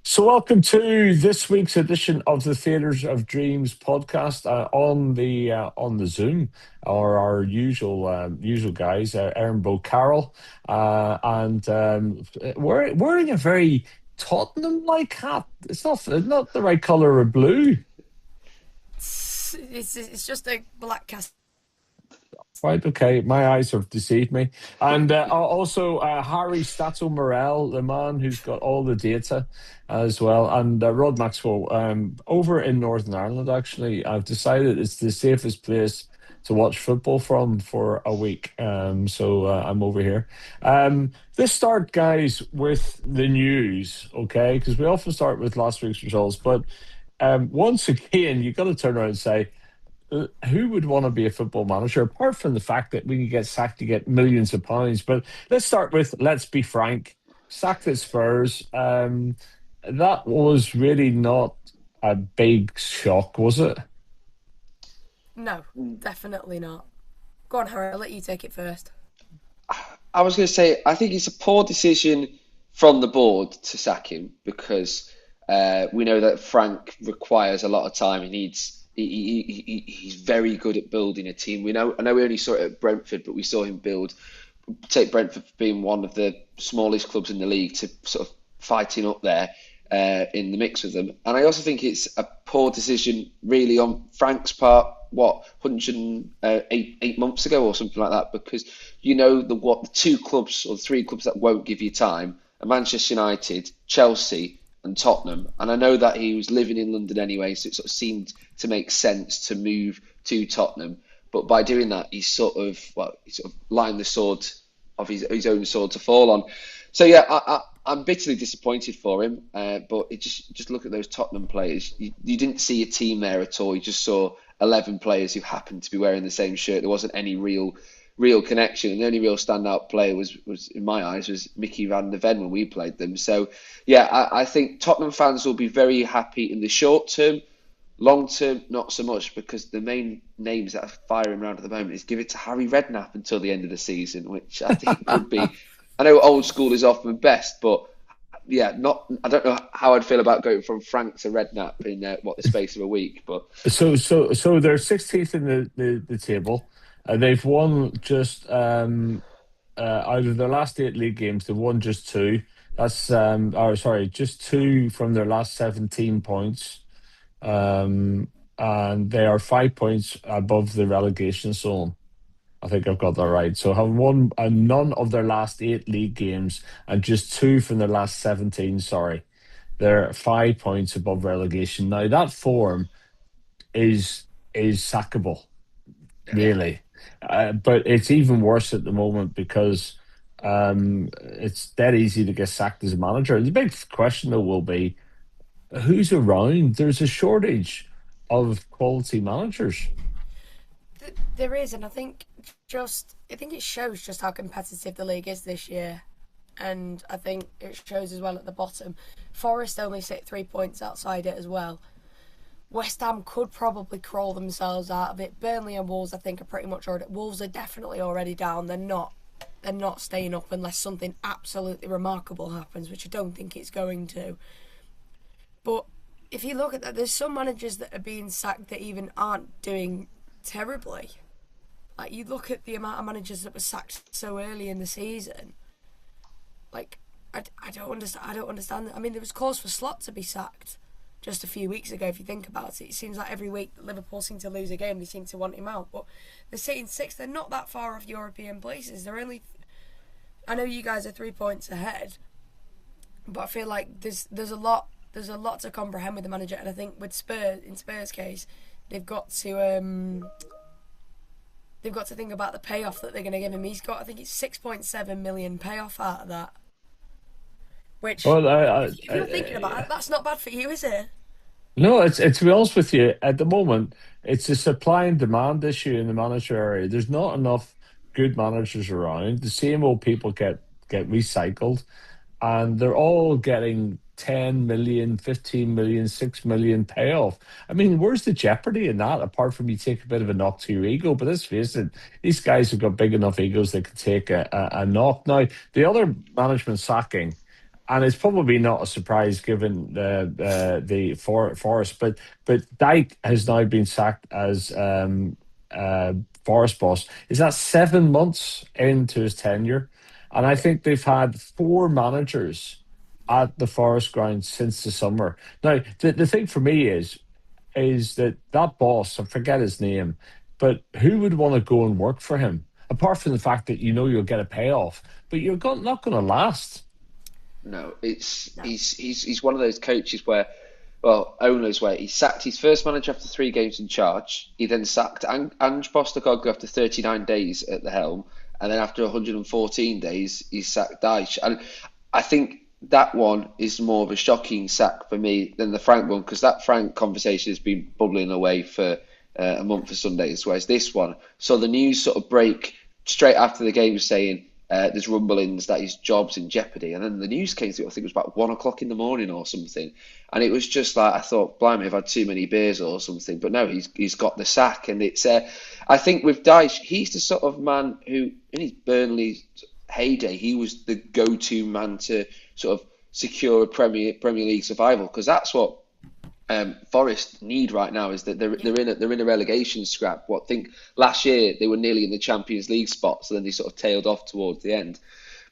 So, welcome to this week's edition of the Theatres of Dreams podcast on the Zoom, or our usual guys, Erin Beau-Carroll, and wearing a very Tottenham-like hat. It's not the right color of blue. It's just a black cast. Right, okay. My eyes have deceived me. And also Harry Stato Merrell, the man who's got all the data as well. And Rod Maxwell, over in Northern Ireland, actually, I've decided it's the safest place to watch football from for a week. So I'm over here. Let's start, guys, with the news, okay? Because we often start with last week's results. But once again, you've got to turn around and say, who would want to be a football manager apart from the fact that when you get sacked you get millions of pounds? But let's start with, let's be frank, sacked at Spurs. That was really not a big shock, was it? No, definitely not. Go on, Harry. I'll let you take it first. I was going to say, I think it's a poor decision from the board to sack him because we know that Frank requires a lot of time. He needs. He's very good at building a team. I know we only saw it at Brentford, but we saw him take Brentford being one of the smallest clubs in the league to sort of fighting up there in the mix with them. And I also think it's a poor decision, really, on Frank's part. What 108 months ago or something like that, because the two clubs or the three clubs that won't give you time are Manchester United, Chelsea, and Tottenham. And I know that he was living in London anyway, so it sort of seemed to make sense to move to Tottenham. But by doing that, he sort of lined the sword of his own sword to fall on. So yeah, I'm bitterly disappointed for him. But just look at those Tottenham players. You didn't see a team there at all. You just saw 11 players who happened to be wearing the same shirt. There wasn't any real connection. And the only real standout player was in my eyes was Mickey van der Ven when we played them. So yeah, I think Tottenham fans will be very happy in the short term. Long term, not so much, because the main names that are firing around at the moment is give it to Harry Redknapp until the end of the season, which I think would be. I know old school is often best, but yeah, not. I don't know how I'd feel about going from Frank to Redknapp in the space of a week, but So they're 16th in the table. They've won just out of their last eight league games, they've won just two. That's or sorry, just two from their last 17 points. And they are 5 points above the relegation zone. I think I've got that right. So having won none of their last eight league games and just two from their last 17, sorry, they're 5 points above relegation. Now that form is sackable, Yeah. really. But it's even worse at the moment because it's dead easy to get sacked as a manager. The big question, though, will be who's around. There's a shortage of quality managers. There is, and I think it shows just how competitive the league is this year, and I think it shows as well at the bottom. Forest only sit 3 points outside it as well. West Ham could probably crawl themselves out of it. Burnley and Wolves, I think, are pretty much already. Wolves are definitely already down. They're not. They're not staying up unless something absolutely remarkable happens, which I don't think it's going to. But if you look at that, there's some managers that are being sacked that even aren't doing terribly. Like, you look at the amount of managers that were sacked so early in the season. Like, I don't understand. I don't understand that. I mean, there was cause for Slot to be sacked just a few weeks ago. If you think about it, it seems like every week that Liverpool seem to lose a game, they seem to want him out. But they're sitting sixth. They're not that far off European places. They're only. I know you guys are 3 points ahead, but I feel like there's a lot. There's a lot to comprehend with the manager, and I think with Spurs case, they've got to think about the payoff that they're going to give him. He's got, I think it's 6.7 million payoff out of that. Which, Well, if you're thinking about it, that's not bad for you, is it? no, it's to be honest with you, at the moment, it's a supply and demand issue in the manager area. There's not enough good managers around. The same old people get recycled, and they're all getting 10 million, 15 million, 6 million payoff. I mean, where's the jeopardy in that apart from you take a bit of a knock to your ego? But let's face it, these guys have got big enough egos they can take a knock. Now, the other management sacking, and it's probably not a surprise given Forest, but Dyke has now been sacked as uh, Forest boss. Is that 7 months into his tenure? And I think they've had four managers Yeah. at the Forest ground since the summer. Now, the thing for me is that that boss, I forget his name, but who would want to go and work for him? Apart from the fact that you know you'll get a payoff, but not going to last. No, it's No. he's one of those coaches where, well, owners where he sacked his first manager after 3 games in charge. He then sacked Ange Postecoglou after 39 days at the helm, and then after 114 days, he sacked Dyche. And I think that one is more of a shocking sack for me than the Frank one, because that Frank conversation has been bubbling away for a month for Sundays, whereas this one saw the news sort of break straight after the game saying there's rumblings that his job's in jeopardy. And then the news came through, I think it was about 1 o'clock in the morning or something. And it was just like, I thought, blimey, I've had too many beers or something. But no, he's got the sack. And it's, I think with Dyche, he's the sort of man who, in his Burnley heyday, he was the go-to man to sort of secure a Premier League survival, because that's what Forest need right now, is that they're in a relegation scrap. What, think last year they were nearly in the Champions League spot, so then they sort of tailed off towards the end.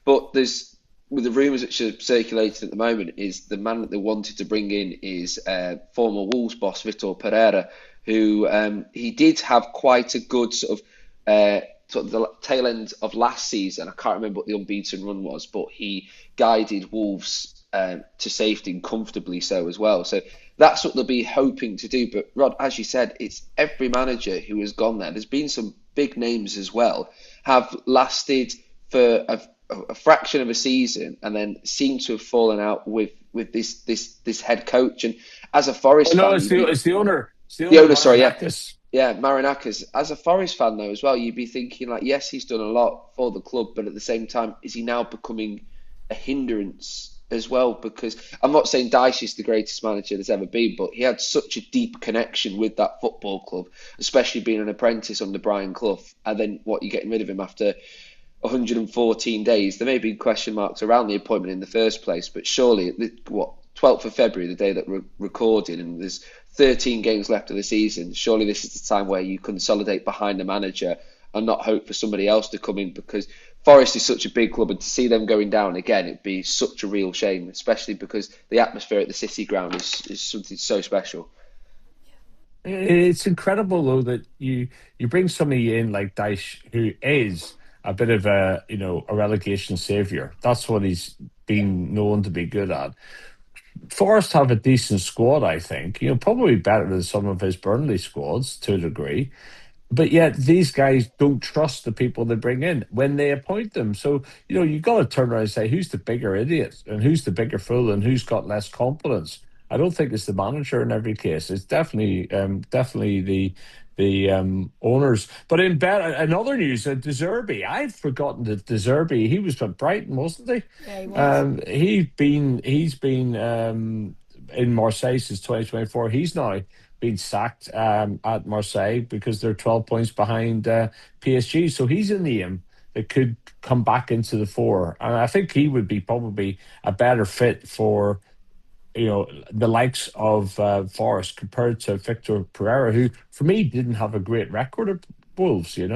But there's, with the rumours which are circulating at the moment, is the man that they wanted to bring in is former Wolves boss Vitor Pereira, who he did have quite a good sort of the tail end of last season. I can't remember what the unbeaten run was, but he guided Wolves to safety, and comfortably so as well. So that's what they'll be hoping to do. But Rod, as you said, it's every manager who has gone there. There's been some big names as well, have lasted for a fraction of a season and then seem to have fallen out with this head coach. And as a Forest No, fan, it's the owner. It's the the owner, owner, sorry, yeah. Marinakis. Yeah, Marinakis. As a Forest fan, though, as well, you'd be thinking, like, yes, he's done a lot for the club, but at the same time, is he now becoming a hindrance as well? Because I'm not saying Dyche is the greatest manager there's ever been, but he had such a deep connection with that football club, especially being an apprentice under Brian Clough. And then what, you're getting rid of him after 114 days. There may be question marks around the appointment in the first place, but surely, 12th of February, the day that we're recording, and there's 13 games left of the season, surely this is the time where you consolidate behind the manager and not hope for somebody else to come in, because Forest is such a big club, and to see them going down again, it'd be such a real shame, especially because the atmosphere at the City ground is something so special. It's incredible though that you bring somebody in like Dyche, who is a bit of a relegation savior. That's what he's been known to be good at. Forest have a decent squad, I think. Probably better than some of his Burnley squads to a degree. But yet these guys don't trust the people they bring in when they appoint them. So, you've got to turn around and say, who's the bigger idiot and who's the bigger fool and who's got less competence? I don't think it's the manager in every case. It's definitely the owners. But in other news, De Zerbi, I'd forgotten that De Zerbi, he was from Brighton, wasn't he? Yeah, he was. He's been in Marseille since 2024. He's now been sacked at Marseille because they're 12 points behind PSG. So he's a name that could come back into the fore. And I think he would be probably a better fit for the likes of Forest compared to Victor Pereira, who for me didn't have a great record at Wolves. I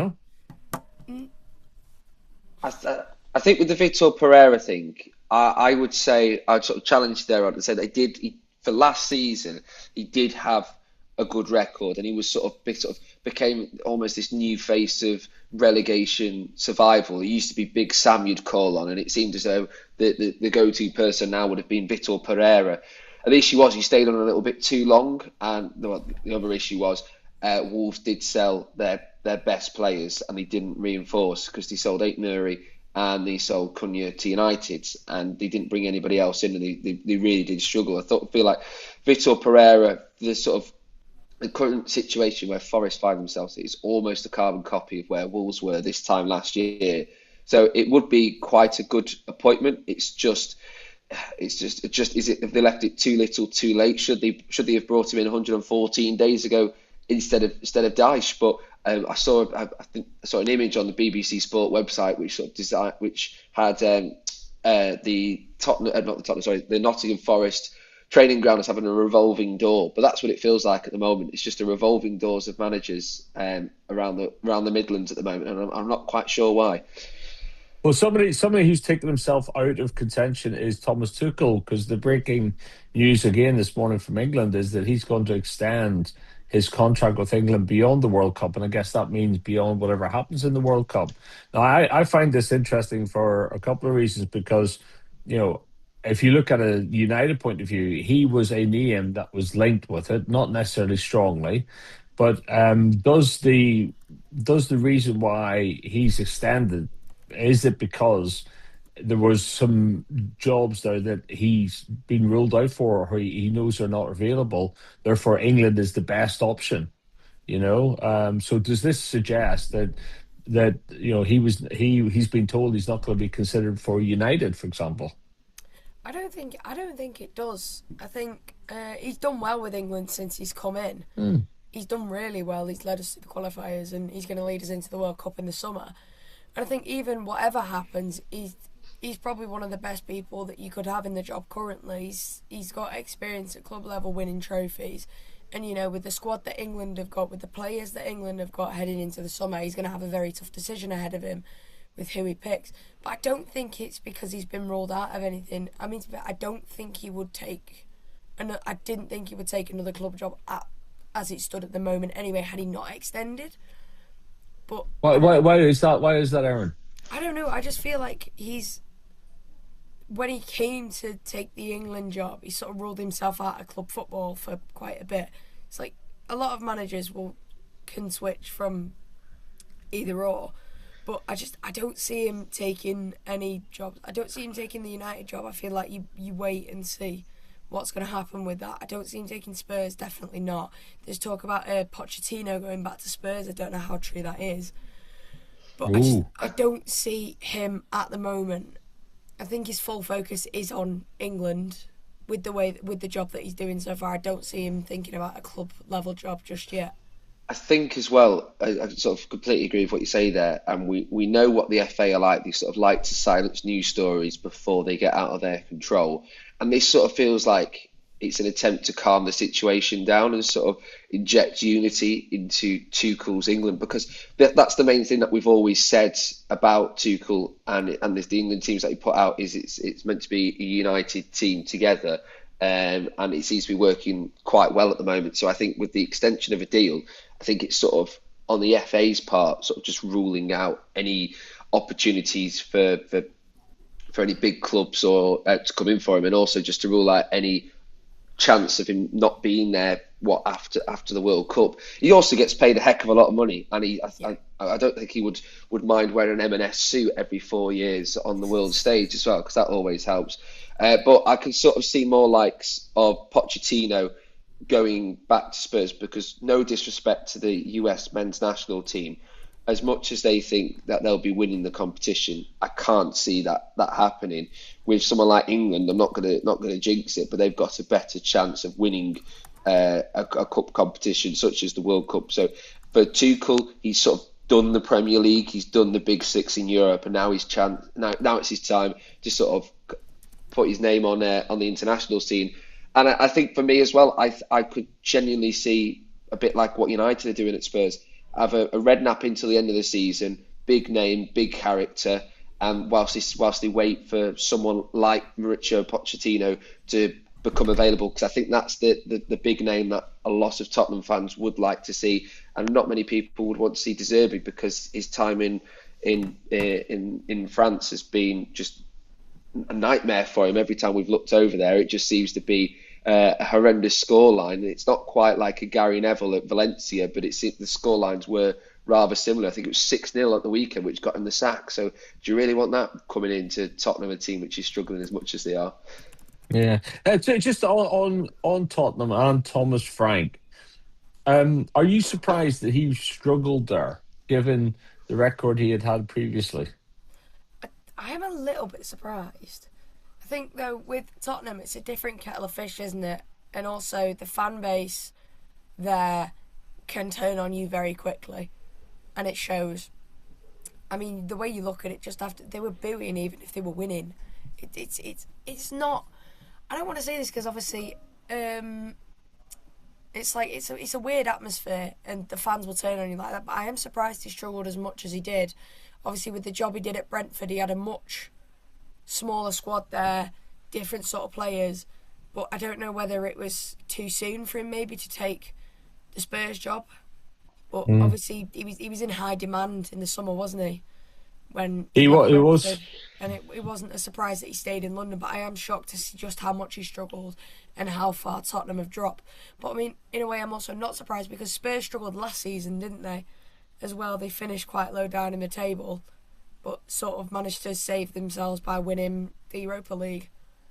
think with the Vitor Pereira thing, I would say, I'd sort of challenge there and say they did, for last season, he did have a good record, and he was sort of became almost this new face of relegation survival. He used to be Big Sam, you'd call on, and it seemed as though the go-to person now would have been Vitor Pereira. And the issue was he stayed on a little bit too long, and the other issue was Wolves did sell their best players, and they didn't reinforce, because they sold Aït-Nouri and they sold Cunha to United, and they didn't bring anybody else in, and they really did struggle. I feel like Vitor Pereira, the current situation where Forest find themselves, is almost a carbon copy of where Wolves were this time last year. So it would be quite a good appointment. It's just is it, if they left it too little, too late? Should they have brought him in 114 days ago instead of Dyche? But I think I saw an image on the BBC Sport website which had the Nottingham Forest training ground is having a revolving door, but that's what it feels like at the moment. It's just a revolving doors of managers around the Midlands at the moment, and I'm not quite sure why. Well, somebody who's taken himself out of contention is Thomas Tuchel, because the breaking news again this morning from England is that he's going to extend his contract with England beyond the World Cup, and I guess that means beyond whatever happens in the World Cup. Now, I find this interesting for a couple of reasons, because, you know, if you look at a United point of view, he was a name that was linked with it, not necessarily strongly, but does the reason why he's extended, is it because there was some jobs there that he's been ruled out for, or he knows are not available? Therefore, England is the best option. So does this suggest that he's been told he's not going to be considered for United, for example? I don't think it does. I think he's done well with England since he's come in. He's done really well. He's led us to the qualifiers, and he's going to lead us into the World Cup in the summer. And I think even whatever happens, he's probably one of the best people that you could have in the job currently. He's got experience at club level winning trophies. And, with the squad that England have got, with the players that England have got heading into the summer, he's going to have a very tough decision ahead of him with who he picks. But I don't think it's because he's been ruled out of anything. I mean, I don't think he would take... And I didn't think he would take another club job as it stood at the moment anyway, had he not extended. But why is that? Why is that, Erin? I don't know. I just feel like when he came to take the England job, he sort of ruled himself out of club football for quite a bit. It's like a lot of managers can switch from either or, but I don't see him taking any jobs. I don't see him taking the United job. I feel like you wait and see what's going to happen with that. I don't see him taking Spurs, definitely not. There's talk about Pochettino going back to Spurs. I don't know how true that is. But I don't see him at the moment. I think his full focus is on England with the job that he's doing so far. I don't see him thinking about a club level job just yet. I think as well, I sort of completely agree with what you say there, and we know what the FA are like. They sort of like to silence news stories before they get out of their control. And this sort of feels like it's an attempt to calm the situation down and sort of inject unity into Tuchel's England, because that's the main thing that we've always said about Tuchel and the England teams that he put out is it's meant to be a united team together, and it seems to be working quite well at the moment. So I think with the extension of a deal, I think it's sort of on the FA's part, sort of just ruling out any opportunities for any big clubs or to come in for him, and also just to rule out any chance of him not being there after the World Cup. He also gets paid a heck of a lot of money, and I don't think he would mind wearing an M&S suit every 4 years on the world stage as well, because that always helps. But I can sort of see more likes of Pochettino going back to Spurs, because no disrespect to the US men's national team, as much as they think that they'll be winning the competition, I can't see that happening. With someone like England, I'm not gonna jinx it, but they've got a better chance of winning a cup competition such as the World Cup. So for Tuchel, he's sort of done the Premier League, he's done the Big Six in Europe, and now now it's his time to sort of put his name on the international scene. And I think for me as well, I could genuinely see a bit like what United are doing at Spurs. Have a redknapp until the end of the season, big name, big character, and whilst they wait for someone like Mauricio Pochettino to become available, because I think that's the big name that a lot of Tottenham fans would like to see, and not many people would want to see De Zerbi, because his time in France has been just a nightmare for him. Every time we've looked over there, it just seems to be a horrendous scoreline. It's not quite like a Gary Neville at Valencia, but the scorelines were rather similar. I think it was 6-0 at the weekend, which got him the sack. So do you really want that coming into Tottenham, a team which is struggling as much as they are? Yeah. Just on Tottenham and Thomas Frank, are you surprised that he struggled there, given the record he had previously? I am a little bit surprised. I think, though, with Tottenham, it's a different kettle of fish, isn't it? And also, the fan base there can turn on you very quickly. And it shows. I mean, the way you look at it, just after they were booing even if they were winning. it's not. I don't want to say this because obviously, it's a weird atmosphere and the fans will turn on you like that. But I am surprised he struggled as much as he did. Obviously, with the job he did at Brentford, he had a much smaller squad there, different sort of players. But I don't know whether it was too soon for him maybe to take the Spurs job. But obviously, he was in high demand in the summer, wasn't he? When He was. And it wasn't a surprise that he stayed in London, but I am shocked to see just how much he struggled and how far Tottenham have dropped. But I mean, in a way, I'm also not surprised because Spurs struggled last season, didn't they? As well, they finished quite low down in the table, but sort of managed to save themselves by winning the Europa League.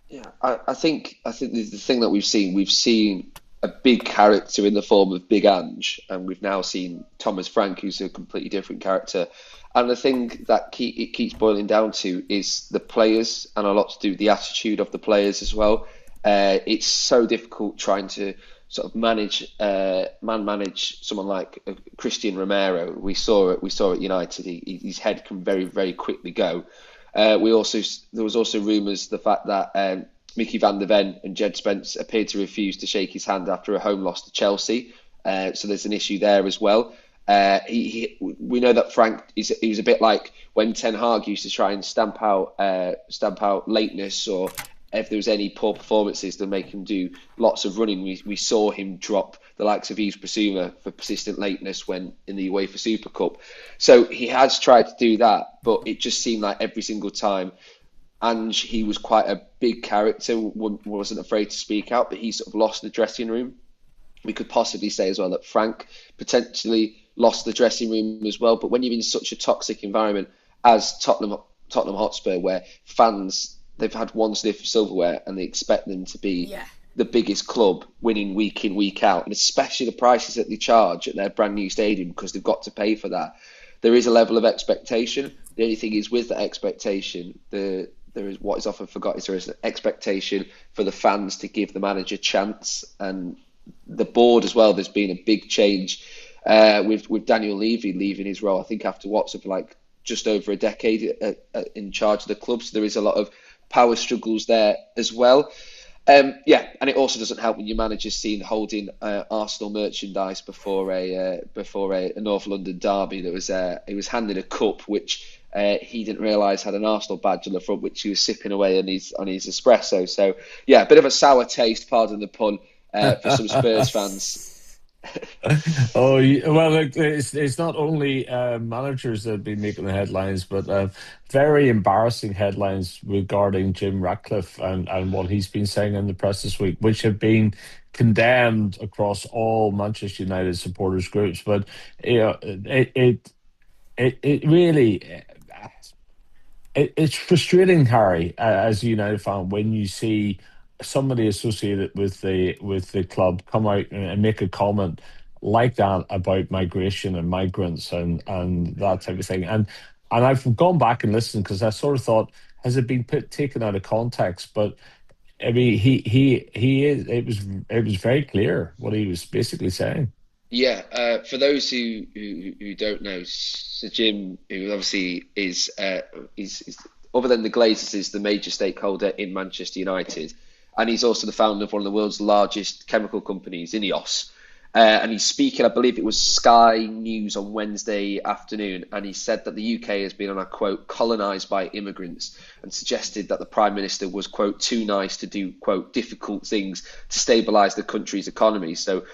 Yeah, I think the thing that we've seen a big character in the form of Big Ange, and we've now seen Thomas Frank, who's a completely different character. And the thing that it keeps boiling down to is the players, and a lot to do with the attitude of the players as well. It's so difficult trying to sort of manage someone like Christian Romero. We saw at United. His head can very, very quickly go. There was also rumours the fact that Mickey van der Ven and Jed Spence appeared to refuse to shake his hand after a home loss to Chelsea. So there's an issue there as well. We know that Frank he was a bit like when Ten Hag used to try and stamp out lateness, or if there was any poor performances to make him do lots of running. We saw him drop the likes of Yves Bissouma for persistent lateness when in the UEFA Super Cup. So he has tried to do that, but it just seemed like every single time. And he was quite a big character, wasn't afraid to speak out, but he sort of lost the dressing room. We could possibly say as well that Frank potentially lost the dressing room as well. But when you're in such a toxic environment as Tottenham Hotspur, where fans, they've had one sniff of silverware and they expect them to be the biggest club, winning week in, week out, and especially the prices that they charge at their brand new stadium because they've got to pay for that. There is a level of expectation. The only thing is with that expectation, there is what is often forgotten is there is an expectation for the fans to give the manager a chance, and the board as well. There's been a big change with Daniel Levy leaving his role, I think after what's of like just over a decade in charge of the club. So there is a lot of power struggles there as well. And it also doesn't help when your manager's seen holding Arsenal merchandise before a North London derby. He was handed a cup which he didn't realise had an Arsenal badge on the front, which he was sipping away on his espresso. So a bit of a sour taste, pardon the pun, for some Spurs fans. Oh well, it's not only managers that have been making the headlines, but very embarrassing headlines regarding Jim Ratcliffe and what he's been saying in the press this week, which have been condemned across all Manchester United supporters groups. But it really. It's frustrating, Harry, as a United fan, when you see somebody associated with the club come out and make a comment like that about migration and migrants and that type of thing. And I've gone back and listened because I sort of thought, has it been taken out of context? But I mean, he is. It was very clear what he was basically saying. Yeah, for those who don't know, Sir Jim, who obviously is other than the Glazers, is the major stakeholder in Manchester United, and he's also the founder of one of the world's largest chemical companies, INEOS. And he's speaking, I believe it was Sky News on Wednesday afternoon, and he said that the UK has been, and I quote, colonised by immigrants, and suggested that the Prime Minister was, quote, too nice to do, quote, difficult things to stabilise the country's economy. So,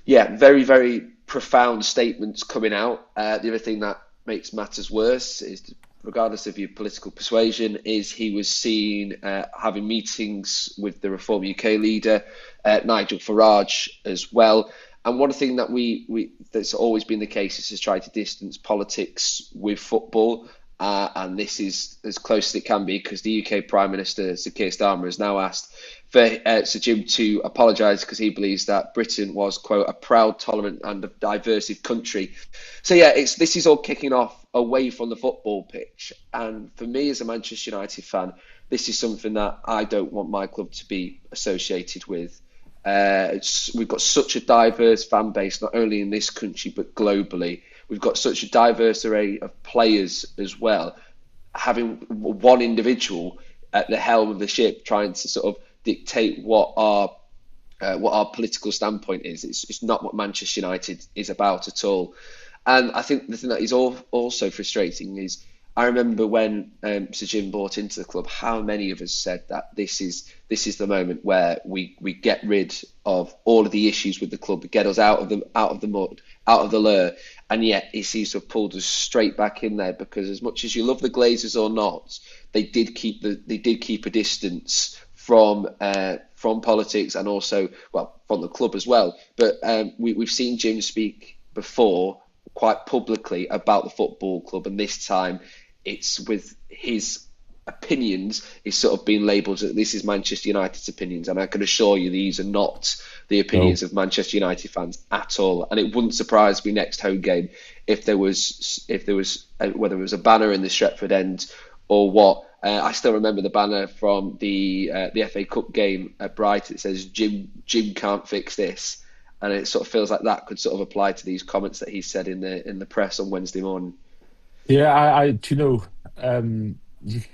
very, very profound statements coming out. The other thing that makes matters worse is, regardless of your political persuasion, is he was seen having meetings with the Reform UK leader, Nigel Farage, as well. And one thing that that's always been the case is to try to distance politics with football. And this is as close as it can be, because the UK Prime Minister, Sir Keir Starmer, has now asked for Sir Jim to apologise because he believes that Britain was, quote, a proud, tolerant and a diverse country. So, this is all kicking off away from the football pitch. And for me as a Manchester United fan, this is something that I don't want my club to be associated with. We've got such a diverse fan base, not only in this country, but globally. We've got such a diverse array of players as well. Having one individual at the helm of the ship, trying to sort of dictate what our political standpoint is. It's not what Manchester United is about at all. And I think the thing that is also frustrating is I remember when Sir Jim bought into the club, how many of us said that this is the moment where we get rid of all of the issues with the club, get us out of the mud, out of the lure, and yet he seems to have pulled us straight back in there, because as much as you love the Glazers or not, they did keep a distance from politics, and also, well, from the club as well. But we've seen Jim speak before quite publicly about the football club, and this time it's with his opinions is sort of being labelled that this is Manchester United's opinions, and I can assure you these are not the opinions of Manchester United fans at all. And it wouldn't surprise me next home game if there was whether it was a banner in the Stretford end or what. I still remember the banner from the FA Cup game at Brighton. It says Jim can't fix this, and it sort of feels like that could sort of apply to these comments that he said in the press on Wednesday morning. Yeah,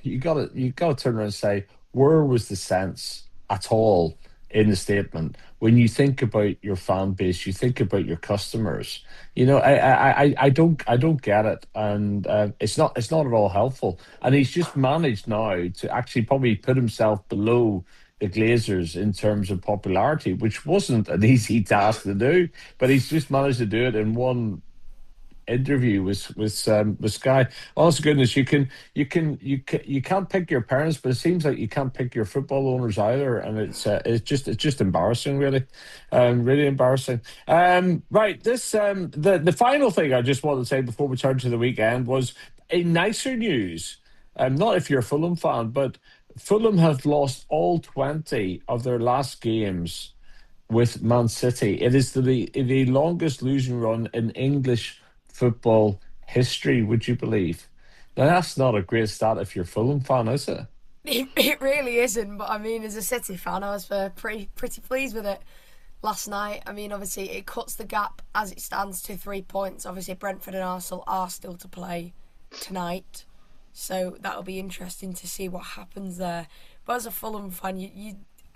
you gotta turn around and say, where was the sense at all in the statement? When you think about your fan base, you think about your customers. I don't get it, and it's not at all helpful. And he's just managed now to actually probably put himself below the Glazers in terms of popularity, which wasn't an easy task to do, but he's just managed to do it in one interview with Sky. Honest to goodness, you can't pick your parents, but it seems like you can't pick your football owners either, and it's just embarrassing, really, really embarrassing. Right, this the final thing I just want to say before we turn to the weekend was in nicer news. Not if you're a Fulham fan, but Fulham have lost all 20 of their last games with Man City. It is the longest losing run in English football history, would you believe? Now, that's not a great stat if you're a Fulham fan, is it? It really isn't, but I mean, as a City fan, I was pretty pleased with it last night. I mean, obviously, it cuts the gap as it stands to 3 points. Obviously, Brentford and Arsenal are still to play tonight, so that'll be interesting to see what happens there. But as a Fulham fan,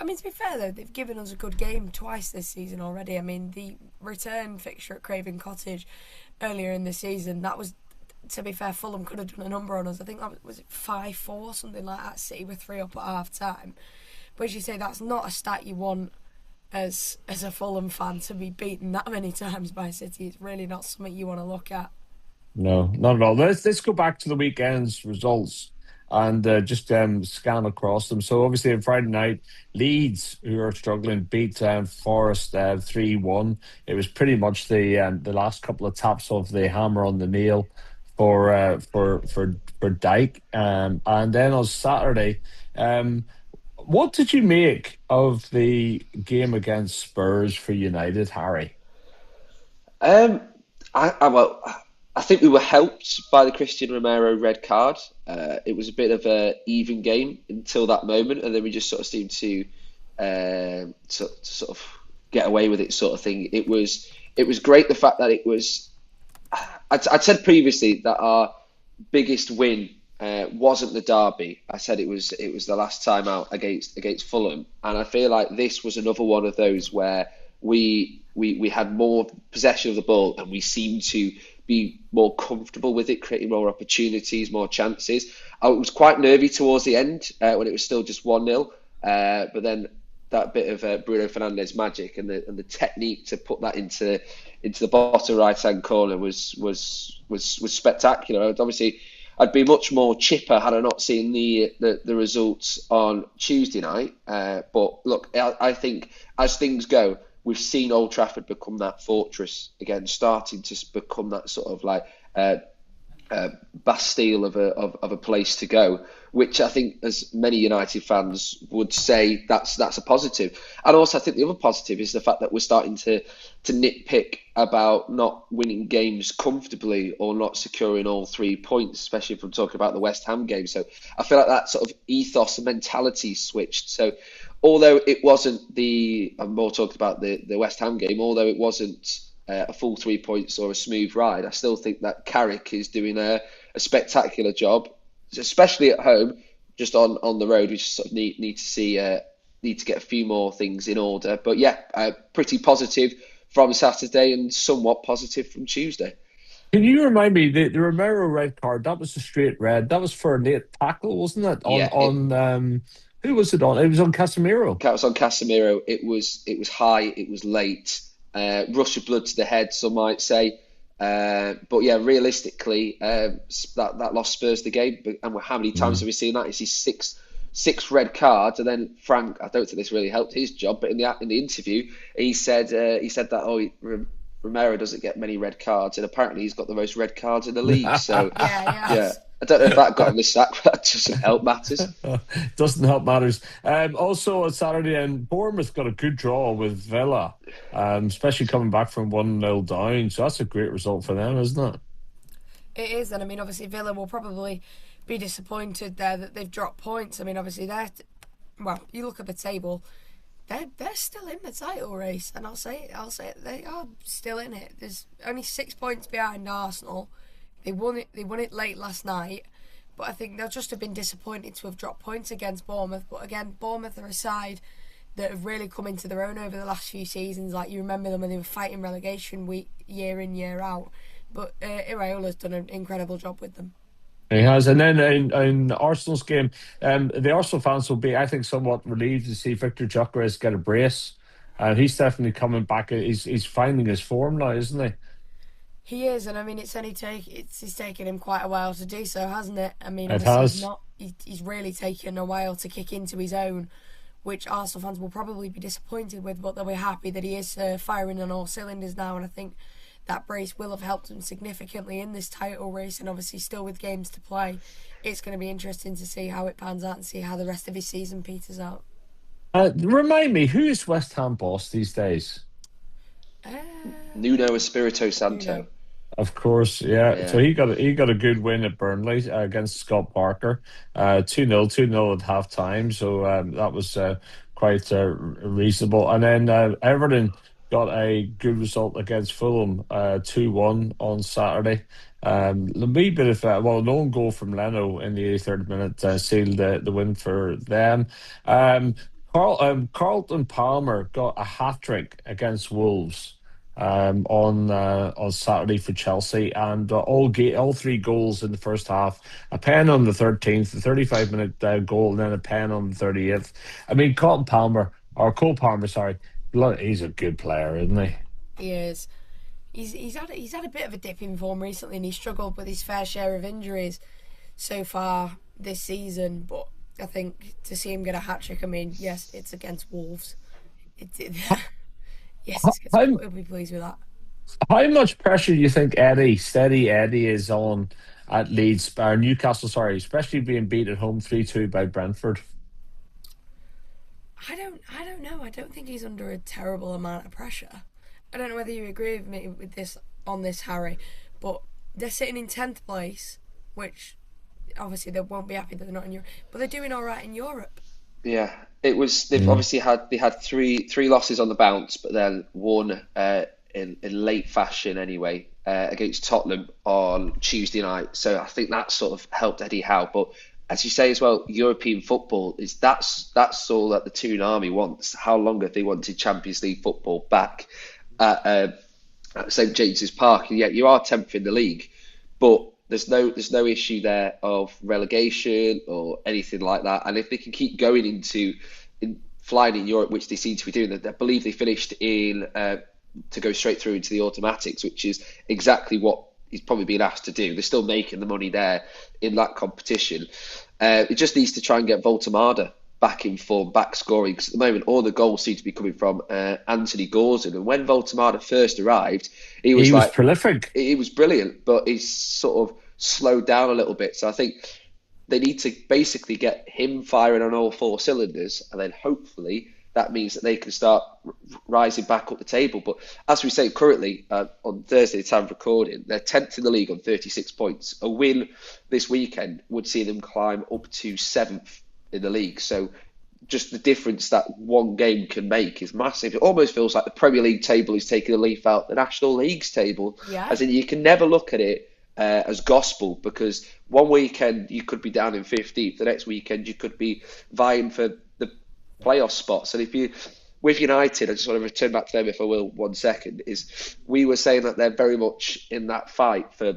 I mean, to be fair, though, they've given us a good game twice this season already. I mean, the return fixture at Craven Cottage earlier in the season, that was, to be fair, Fulham could have done a number on us. I think that was it 5-4, something like that. City were 3 up at half time. But as you say, that's not a stat you want as a Fulham fan, to be beaten that many times by City. It's really not something you want to look at. No, not at all. Let's go back to the weekend's results and just scan across them. So obviously on Friday night, Leeds, who are struggling, beat Forest 3-1. It was pretty much the last couple of taps of the hammer on the nail for Dyke. And then on Saturday, what did you make of the game against Spurs for United, Harry? I think we were helped by the Christian Romero red card. It was a bit of an even game until that moment, and then we just sort of seemed to sort of get away with it, sort of thing. It was great, the fact that it was. I'd said previously that our biggest win wasn't the derby. I said it was the last time out against Fulham, and I feel like this was another one of those where we had more possession of the ball, and we seemed to be more comfortable with it, creating more opportunities, more chances. I was quite nervy towards the end when it was still just 1-0, but then that bit of Bruno Fernandes magic and the technique to put that into the bottom right hand corner was spectacular. Obviously, I'd be much more chipper had I not seen the results on Tuesday night. But look, I think as things go, we've seen Old Trafford become that fortress again, starting to become that sort of like Bastille of a place to go, which I think, as many United fans would say, that's a positive. And also, I think the other positive is the fact that we're starting to nitpick about not winning games comfortably or not securing all 3 points, especially if I'm talking about the West Ham game. So I feel like that sort of ethos and mentality switched. So although it wasn't I'm more talking about the West Ham game, although it wasn't a full 3 points or a smooth ride, I still think that Carrick is doing a spectacular job, especially at home, just on the road. We just sort of need to see need to get a few more things in order. But yeah, pretty positive from Saturday and somewhat positive from Tuesday. Can you remind me the Romero red card? That was a straight red. That was for a late tackle, wasn't it? Yeah, On who was it on? It was on Casemiro. That was on Casemiro. It was high. It was late. Rush of blood to the head, some might say. But yeah, realistically, that lost Spurs the game. And how many times have we seen that? It's his six red cards, and then Frank. I don't think this really helped his job, but in the interview, he said that Romero doesn't get many red cards, and apparently he's got the most red cards in the league. So yeah. I don't know if that got him the sack, but that doesn't help matters. Doesn't help matters. Also on Saturday, and Bournemouth got a good draw with Villa, especially coming back from 1-0 down. So that's a great result for them, isn't it? It is, and I mean, obviously Villa will probably be disappointed there that they've dropped points. I mean, obviously you look at the table, they're still in the title race, and I'll say it, they are still in it. There's only 6 points behind Arsenal. They won it late last night, but I think they'll just have been disappointed to have dropped points against Bournemouth. But again, Bournemouth are a side that have really come into their own over the last few seasons. Like, you remember them when they were fighting relegation year in, year out. But Iraola's done an incredible job with them. He has. And then in Arsenal's game, the Arsenal fans will be, I think, somewhat relieved to see Victor Gyökeres get a brace. He's definitely coming back. He's finding his form now, isn't he? He is, and I mean, it's taken him quite a while to do so, hasn't it? I mean, it has. He's really taken a while to kick into his own, which Arsenal fans will probably be disappointed with, but they'll be happy that he is firing on all cylinders now, and I think that brace will have helped him significantly in this title race, and obviously still with games to play. It's going to be interesting to see how it pans out and see how the rest of his season peters out. Remind me, who is West Ham boss these days? Nuno Espirito Santo. Of course, yeah. So he got a good win at Burnley against Scott Parker, 2-0 at half time. So that was quite reasonable. And then Everton got a good result against Fulham, 2-1 on Saturday. A wee bit of an own goal from Leno in the 83rd minute sealed the win for them. Carlton Palmer got a hat-trick against Wolves on Saturday for Chelsea, and all three goals in the first half. A pen on the 13th, the 35-minute goal, and then a pen on the 38th. I mean, Cole Palmer, he's a good player, isn't he? He is. He's had a bit of a dip in form recently, and he's struggled with his fair share of injuries so far this season. But I think to see him get a hat-trick, I mean, yes, it's against Wolves. Yes, we'll be pleased with that. How much pressure do you think Steady Eddie is on at Newcastle, especially being beat at home 3-2 by Brentford? I don't know. I don't think he's under a terrible amount of pressure. I don't know whether you agree with me with this, Harry, but they're sitting in 10th place, which obviously they won't be happy that they're not in Europe, but they're doing all right in Europe. Yeah, it was. They've obviously had three losses on the bounce, but then won in late fashion anyway against Tottenham on Tuesday night. So I think that sort of helped Eddie Howe. But as you say as well, European football that's all that the Toon Army wants. How long have they wanted Champions League football back at St James's Park? And yet you are 10th in the league, but there's no issue there of relegation or anything like that. And if they can keep going flying in Europe, which they seem to be doing, I believe they finished to go straight through into the automatics, which is exactly what he's probably been asked to do. They're still making the money there in that competition. It just needs to try and get Voltemada back in form, back scoring, because at the moment all the goals seem to be coming from Anthony Gordon. And when Voltemada first arrived, he was prolific. He was brilliant, but he's sort of slowed down a little bit. So I think they need to basically get him firing on all four cylinders, and then hopefully that means that they can start rising back up the table. But as we say, currently on Thursday, the time of recording, they're 10th in the league on 36 points. A win this weekend would see them climb up to 7th in the league. So just the difference that one game can make is massive. It almost feels like the Premier League table is taking a leaf out the National League's table. Yeah. As in, you can never look at it as gospel, because one weekend you could be down in 15th, the next weekend you could be vying for the playoff spots. And if you with United, I just want to return back to them if I will 1 second, is we were saying that they're very much in that fight for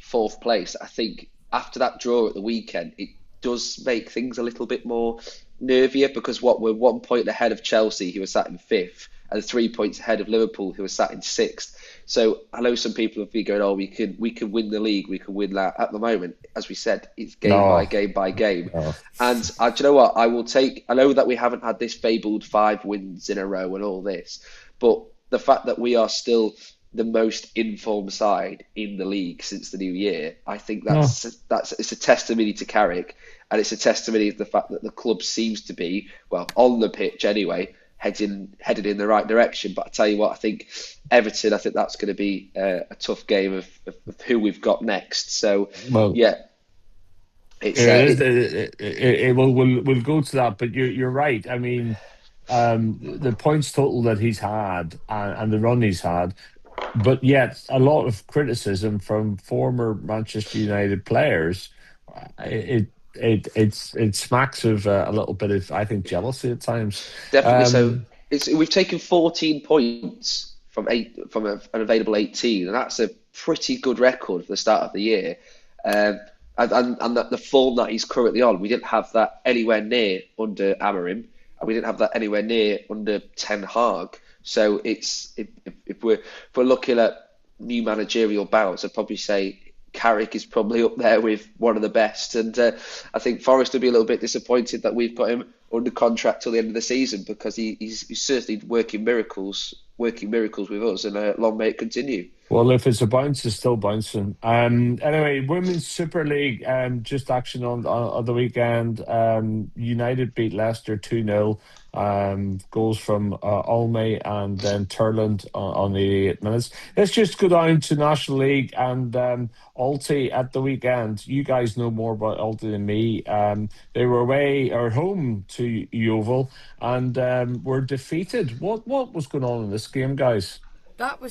fourth place. I think after that draw at the weekend, it does make things a little bit more nervier, because we're 1 point ahead of Chelsea, who are sat in fifth, and 3 points ahead of Liverpool, who are sat in sixth. So I know some people have been going, "Oh, we can win the league, we can win that." At the moment, as we said, it's game by game by game. No. And do you know what? I know that we haven't had this fabled 5 wins in a row and all this, but the fact that we are still the most informed side in the league since the new year, I think that's it's a testimony to Carrick, and it's a testimony of the fact that the club seems to be, well, on the pitch anyway, headed in the right direction. But I tell you what, I think Everton, I think that's going to be a tough game of who we've got next. So yeah, we'll go to that. But you're right. I mean, the points total that he's had and the run he's had, but yet a lot of criticism from former Manchester United players. It smacks of a little bit of, I think, jealousy at times. Definitely. We've taken 14 points from an available 18, and that's a pretty good record for the start of the year. And the form that he's currently on, we didn't have that anywhere near under Amorim, and we didn't have that anywhere near under Ten Hag. So if we're looking at new managerial bouts, I'd probably say Carrick is probably up there with one of the best, and I think Forest will be a little bit disappointed that we've got him under contract till the end of the season, because he's certainly working miracles with us, and long may it continue. Well, if it's a bounce, it's still bouncing. Anyway, Women's Super League, just action on the weekend. United beat Leicester 2-0. Goals from Olme and then Turland on the 8 minutes. Let's just go down to National League and Alty at the weekend. You guys know more about Alty than me. They were away or home to Yeovil and were defeated. What was going on in this game, guys? It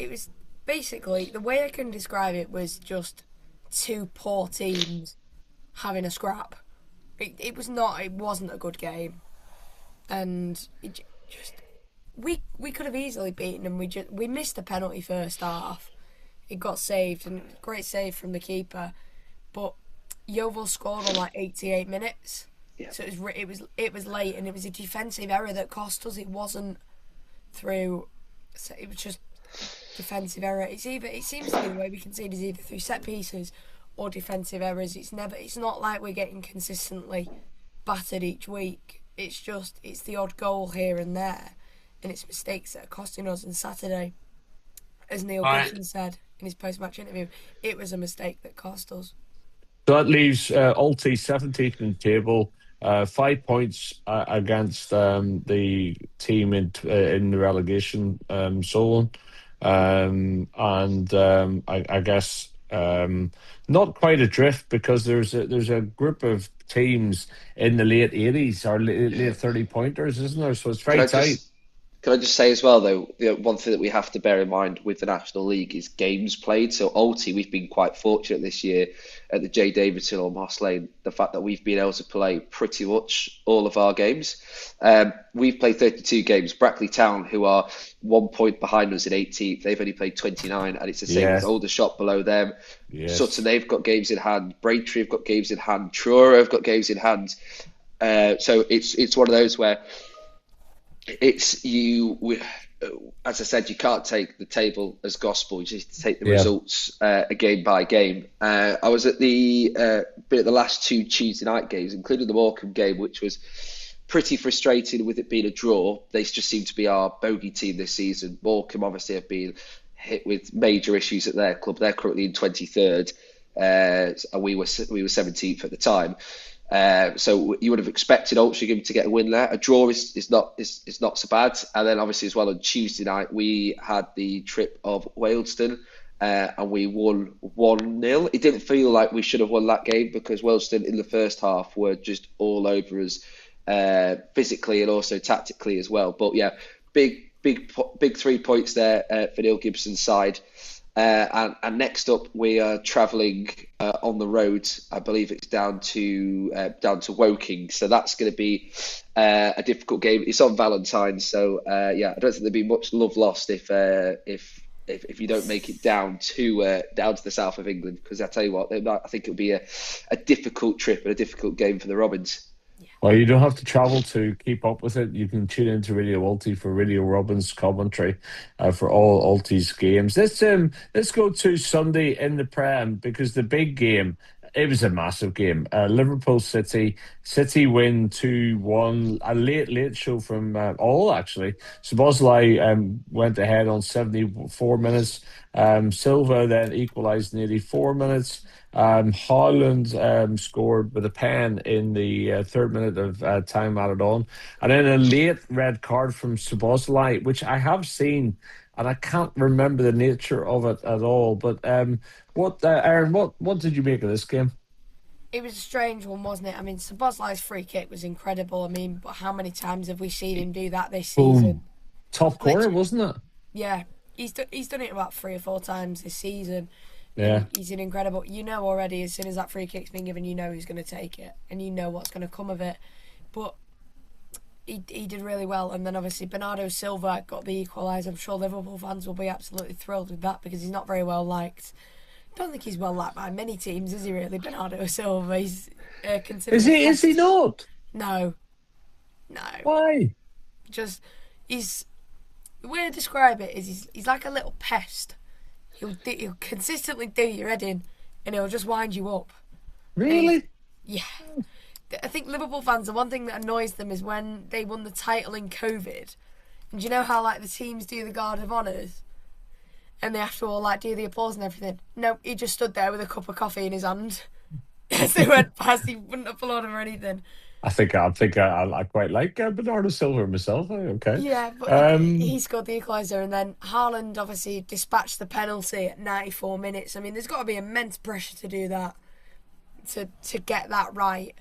was basically, the way I can describe it was just two poor teams having a scrap. It wasn't a good game. And we could have easily beaten them. We missed a penalty first half. It got saved, and great save from the keeper. But Yeovil scored on like 88 minutes. Yeah. So it was late, and it was a defensive error that cost us. It wasn't through. So it was just defensive error. It seems to be the way we concede is either through set pieces or defensive errors. It's not like we're getting consistently battered each week. It's the odd goal here and there, and it's mistakes that are costing us. And Saturday, as Neil Gibson said in his post-match interview, it was a mistake that cost us. So that leaves Alty 17th in the table, 5 points against the team in the relegation zone. I guess not quite adrift, because there's a group of teams in the late 80s or late 30-pointers, isn't there? So it's very tight. Can I just say as well, though, one thing that we have to bear in mind with the National League is games played. So Alty, we've been quite fortunate this year at the J. Davidson or Moss Lane, the fact that we've been able to play pretty much all of our games. We've played 32 games. Brackley Town, who are 1 point behind us in 18th, they've only played 29, and it's the same as Aldershot below them. Yes. Sutton, they've got games in hand. Braintree have got games in hand. Truro have got games in hand. So it's one of those where as I said, you can't take the table as gospel. You just take the results game by game. I was at the last two Tuesday night games, including the Morecambe game, which was pretty frustrating with it being a draw. They just seem to be our bogey team this season. Morecambe obviously have been hit with major issues at their club. They're currently in 23rd, and we were 17th at the time. So you would have expected Altrincham to get a win there. A draw is not so bad. And then obviously as well on Tuesday night we had the trip of Wealdstone, and we won 1-0. It didn't feel like we should have won that game, because Wealdstone in the first half were just all over us, physically and also tactically as well. But yeah, big 3 points there for Neil Gibson's side. And next up, we are travelling on the road. I believe it's down to Woking, so that's going to be a difficult game. It's on Valentine's, so yeah, I don't think there'll be much love lost if you don't make it down to the south of England. Because I tell you what, I think it'll be a difficult trip and a difficult game for the Robins. Well, you don't have to travel to keep up with it. You can tune into Radio Ulti for Radio Robin's commentary for all Ulti's games. Let's go to Sunday in the Prem, because the big game, it was a massive game. Liverpool City. City win 2-1. A late show from all, actually. Szoboszlai went ahead on 74 minutes. Silva then equalised in 84 minutes. Haaland scored with a pen in the third minute of time added on. And then a late red card from Szoboszlai, which I have seen, and I can't remember the nature of it at all. But Erin, what did you make of this game? It was a strange one, wasn't it? I mean, Szoboszlai's free kick was incredible. I mean, but how many times have we seen him do that this season? Boom. Top corner, wasn't it? Yeah, he's done it about 3 or 4 times this season. Yeah. He's an incredible... You know already, as soon as that free kick's been given, you know who's going to take it. And you know what's going to come of it. But he did really well. And then, obviously, Bernardo Silva got the equaliser. I'm sure Liverpool fans will be absolutely thrilled with that, because he's not very well liked. I don't think he's well liked by many teams, is he really, Bernardo Silva? He's considered... Is he not? No. Why? Just... The way to describe it is he's like a little pest. He'll consistently do your head in, and he'll just wind you up. Really? Yeah. I think Liverpool fans, the one thing that annoys them is when they won the title in COVID. And do you know how like the teams do the Guard of Honours? And they have to all like do the applause and everything. No, he just stood there with a cup of coffee in his hand. As they went past, he wouldn't applaud him or anything. I think I quite like Bernardo Silva myself. Okay. Yeah, but he scored the equaliser, and then Haaland obviously dispatched the penalty at 94 minutes. I mean, there's got to be immense pressure to do that, to get that right,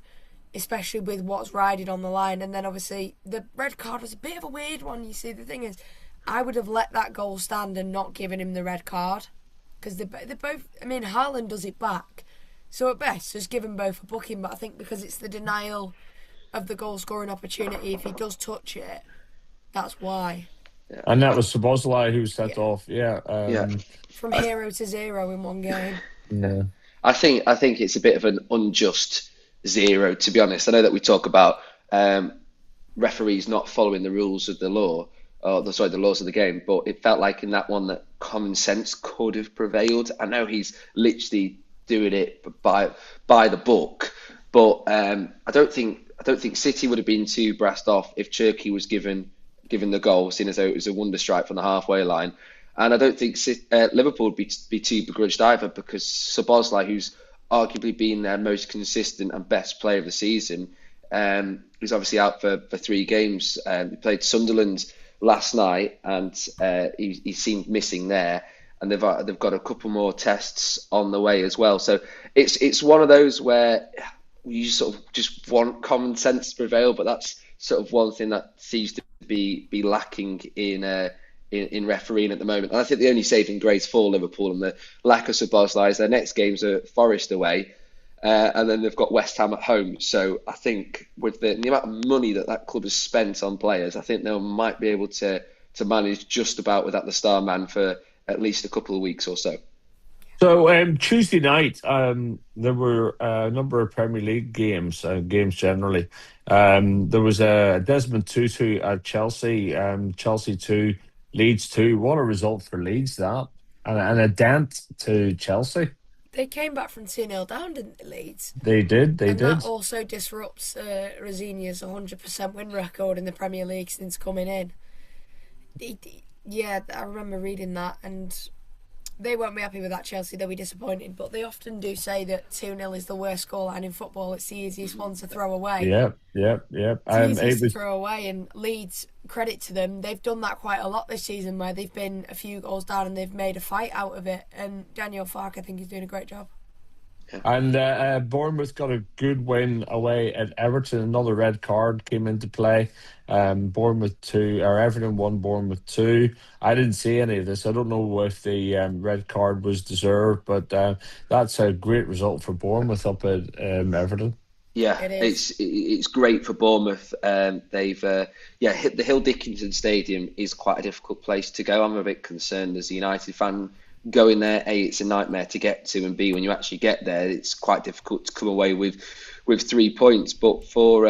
especially with what's riding on the line. And then obviously the red card was a bit of a weird one. You see, the thing is, I would have let that goal stand and not given him the red card, because they're both. I mean, Haaland does it back, so at best just give them both a booking. But I think because it's the denial of the goal scoring opportunity, if he does touch it, that's why. Yeah. And that was Szoboszlai who set off. Yeah. From hero to zero in one game. Yeah. I think it's a bit of an unjust 0, to be honest. I know that we talk about referees not following the rules of the law, the laws of the game, but it felt like in that one that common sense could have prevailed. I know he's literally doing it by the book, but I don't think City would have been too brassed off if Cherki was given the goal, seeing as though it was a wonder strike from the halfway line. And I don't think Liverpool would be too begrudged either, because Szoboszlai, who's arguably been their most consistent and best player of the season, who's obviously out for 3 games. He played Sunderland last night, and he seemed missing there. And they've got a couple more tests on the way as well. So it's one of those where you sort of just want common sense to prevail, but that's sort of one thing that seems to be lacking in refereeing at the moment. And I think the only saving grace for Liverpool and the lack of Szoboszlai is their next games are Forest away, and then they've got West Ham at home. So I think with the amount of money that club has spent on players, I think they might be able to manage just about without the star man for at least a couple of weeks or so. So Tuesday night, there were a number of Premier League games generally. There was a Desmond Tutu at Chelsea, Chelsea 2, Leeds 2. What a result for Leeds, that. And a dent to Chelsea. They came back from 2-0 down, didn't they, Leeds? They did. That also disrupts Resignations' 100% win record in the Premier League since coming in. Yeah, I remember reading that, and they won't be happy with that. Chelsea, they'll be disappointed, but they often do say that 2-0 is the worst scoreline in football. It's the easiest one to throw away. Yep. It's the easiest to throw away, and Leeds, credit to them, they've done that quite a lot this season, where they've been a few goals down and they've made a fight out of it, and Daniel Farke, I think, is doing a great job. And Bournemouth got a good win away at Everton. Another red card came into play. Bournemouth 2, or Everton 1, Bournemouth 2. I didn't see any of this. I don't know if the red card was deserved, but that's a great result for Bournemouth up at Everton. Yeah, It is. it's great for Bournemouth. They've hit the Hill Dickinson Stadium is quite a difficult place to go. I'm a bit concerned as a United fan going there. A, it's a nightmare to get to, and B, when you actually get there, it's quite difficult to come away with 3 points. But for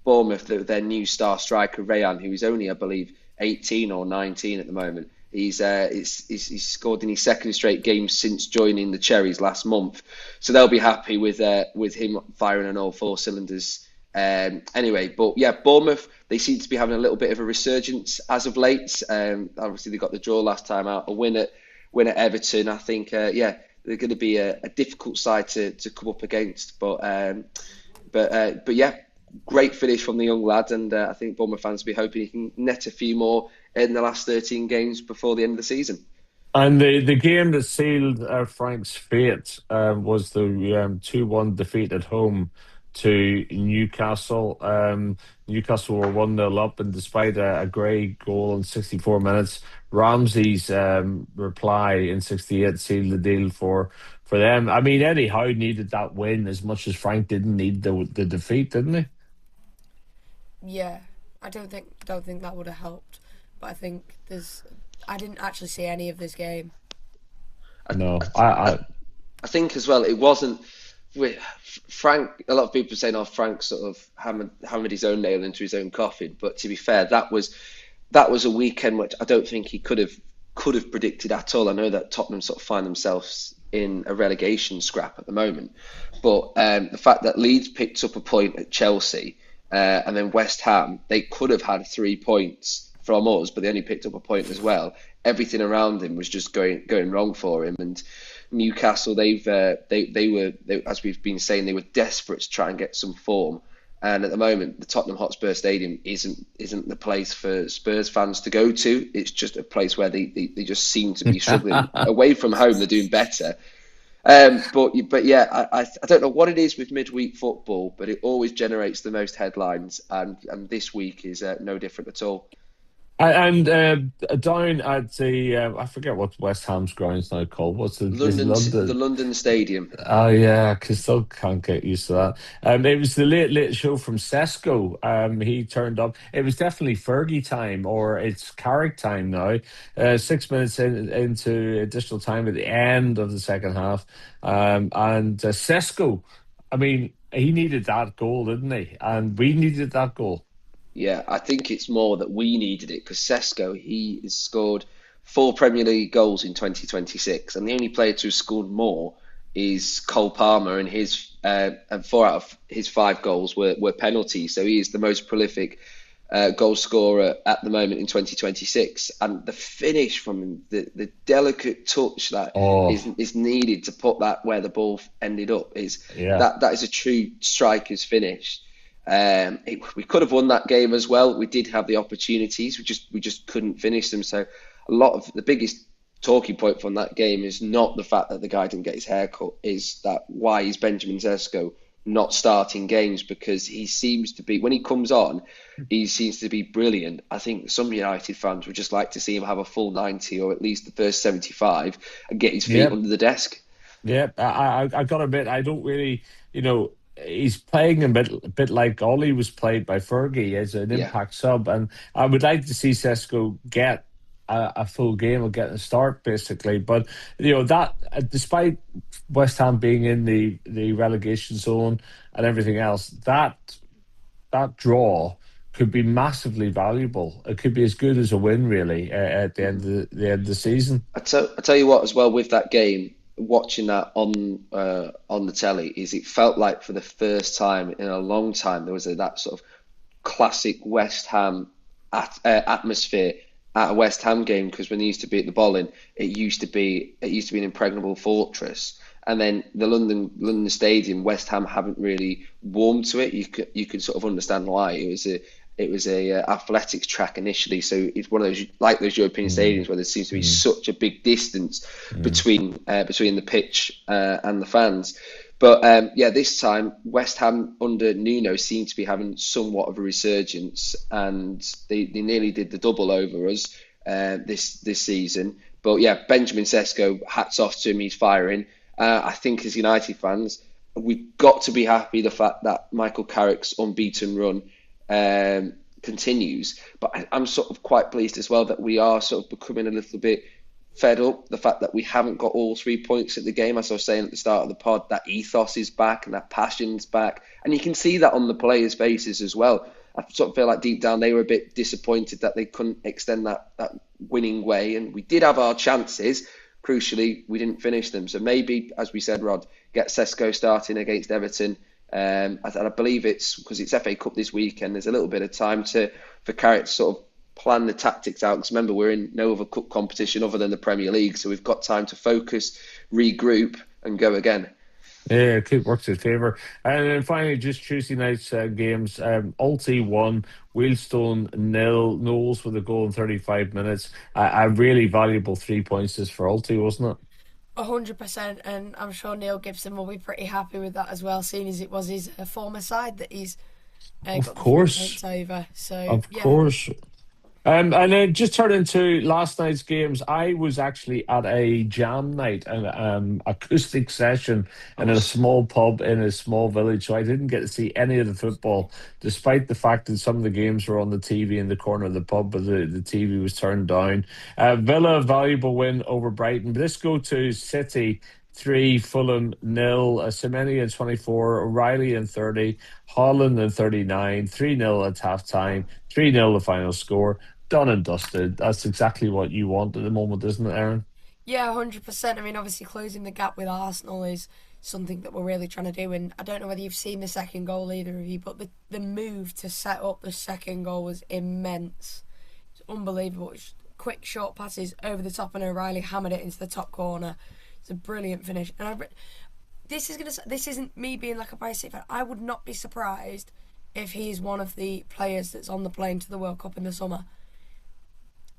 Bournemouth, their new star striker Rayan, who is only, I believe, 18 or 19 at the moment. He's scored in his second straight game since joining the Cherries last month, so they'll be happy with him firing on all 4 cylinders. Anyway, but yeah, Bournemouth, they seem to be having a little bit of a resurgence as of late. Obviously, they got the draw last time out, a win at Everton. I think they're going to be a difficult side to come up against, but yeah. Great finish from the young lad, and I think Bournemouth fans will be hoping he can net a few more in the last 13 games before the end of the season. And the game that sealed Frank's fate was the 2-1 defeat at home to Newcastle. Newcastle were 1-0 up, and despite a Gray goal in 64 minutes, Ramsey's reply in 68 sealed the deal for them. I mean, Eddie Howe needed that win as much as Frank didn't need the defeat, didn't he? Yeah, I don't think that would have helped, but I think I didn't actually see any of this game. No, I think as well it wasn't with Frank. A lot of people are saying, "Oh, Frank sort of hammered his own nail into his own coffin." But to be fair, that was a weekend which I don't think he could have predicted at all. I know that Tottenham sort of find themselves in a relegation scrap at the moment, but the fact that Leeds picked up a point at Chelsea. And then West Ham, they could have had 3 points from us, but they only picked up a point as well. Everything around him was just going wrong for him. And Newcastle, they were as we've been saying, they were desperate to try and get some form. And at the moment, the Tottenham Hotspur Stadium isn't the place for Spurs fans to go to. It's just a place where they just seem to be struggling. Away from home, they're doing better. But yeah, I don't know what it is with midweek football, but it always generates the most headlines, and this week is no different at all. And down at the I forget what West Ham's ground's now called. What's the London? London? The London Stadium. Oh yeah, because still can't get used to that. It was the late show from Sesko. He turned up. It was definitely Fergie time, or it's Carrick time now. 6 minutes into additional time at the end of the second half, and Sesko. I mean, he needed that goal, didn't he? And we needed that goal. Yeah, I think it's more that we needed it because Sesko, he has scored 4 Premier League goals in 2026, and the only player to have scored more is Cole Palmer, and and 4 out of his 5 goals were penalties. So he is the most prolific goal scorer at the moment in 2026. And the finish from him, the delicate touch that is needed to put that where the ball ended up that is a true striker's finish. We could have won that game as well. We did have the opportunities. We just couldn't finish them. So a lot of the biggest talking point from that game is not the fact that the guy didn't get his hair cut, is that why is Benjamin Sesko not starting games? Because he seems to be, when he comes on, he seems to be brilliant. I think some United fans would just like to see him have a full 90 or at least the first 75 and get his feet under the desk. Yeah, I got to admit, I don't really, he's playing a bit like Ollie was played by Fergie as an impact sub, and I would like to see Sesko get a full game or get a start, basically. But that despite West Ham being in the relegation zone and everything else, that draw could be massively valuable. It could be as good as a win, really, at the end of the season. I tell you what, as well, with that game, watching that on the telly, is it felt like for the first time in a long time there was that sort of classic West Ham atmosphere at a West Ham game, because when they used to beat the ball in, it used to be an impregnable fortress. And then the London Stadium, West Ham haven't really warmed to it. You could sort of understand why. It was it was a athletics track initially, so it's one of those like those European Mm, stadiums where there seems to be mm, such a big distance mm. between the pitch and the fans. But yeah, this time West Ham under Nuno seemed to be having somewhat of a resurgence, and they nearly did the double over us this season. But yeah, Benjamin Sesko, hats off to him, he's firing. I think as United fans, we've got to be happy the fact that Michael Carrick's unbeaten run continues. But I'm sort of quite pleased as well that we are sort of becoming a little bit fed up. The fact that we haven't got all 3 points at the game, as I was saying at the start of the pod, that ethos is back and that passion's back. And you can see that on the players' faces as well. I sort of feel like deep down they were a bit disappointed that they couldn't extend that winning way. And we did have our chances. Crucially, we didn't finish them. So maybe, as we said, Rod, get Sesko starting against Everton. I believe it's because it's FA Cup this weekend. There's a little bit of time for Carrick to sort of plan the tactics out. Because remember, we're in no other cup competition other than the Premier League. So we've got time to focus, regroup, and go again. Yeah, it could work to his favour. And then finally, just Tuesday night's games. Ulti 1, Wheelstone 0, Knowles with a goal in 35 minutes. A really valuable 3 points just for Ulti, wasn't it? 100%, and I'm sure Neil Gibson will be pretty happy with that as well, seeing as it was his former side that he's Of got the 3 course. points over. So Of yeah, course. And then just turn into last night's games. I was actually at a jam night, an acoustic session in a small pub in a small village. So I didn't get to see any of the football, despite the fact that some of the games were on the TV in the corner of the pub, but the TV was turned down. Villa, valuable win over Brighton. But let's go to City. 3, Fulham 0, Semenya in 24, O'Reilly in 30, Holland in 39, 3-0 at half time, 3-0 the final score. Done and dusted. That's exactly what you want at the moment, isn't it, Erin? yeah, 100%. I mean, obviously closing the gap with Arsenal is something that we're really trying to do, and I don't know whether you've seen the second goal, either of you, but the move to set up the second goal was immense. It's unbelievable. It's quick short passes over the top, and O'Reilly hammered it into the top corner. It's a brilliant finish, and this isn't me being like a biased fan. I would not be surprised if he is one of the players that's on the plane to the World Cup in the summer.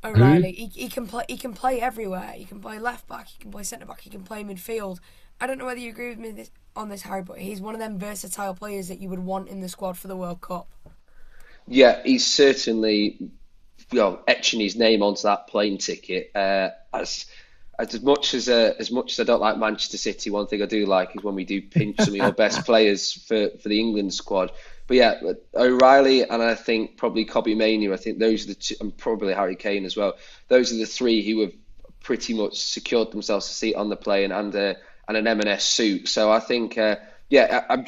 Who? O'Reilly, he can play. He can play everywhere. He can play left back. He can play centre back. He can play midfield. I don't know whether you agree with me on this, Harry, but he's one of them versatile players that you would want in the squad for the World Cup. Yeah, he's certainly etching his name onto that plane ticket. As much as I don't like Manchester City, one thing I do like is when we do pinch some of your best players for the England squad. But yeah, O'Reilly and I think probably Kobbie Mainoo. I think those are the two, and probably Harry Kane as well. Those are the three who have pretty much secured themselves a seat on the plane and an M&S suit. So I think I'm glad the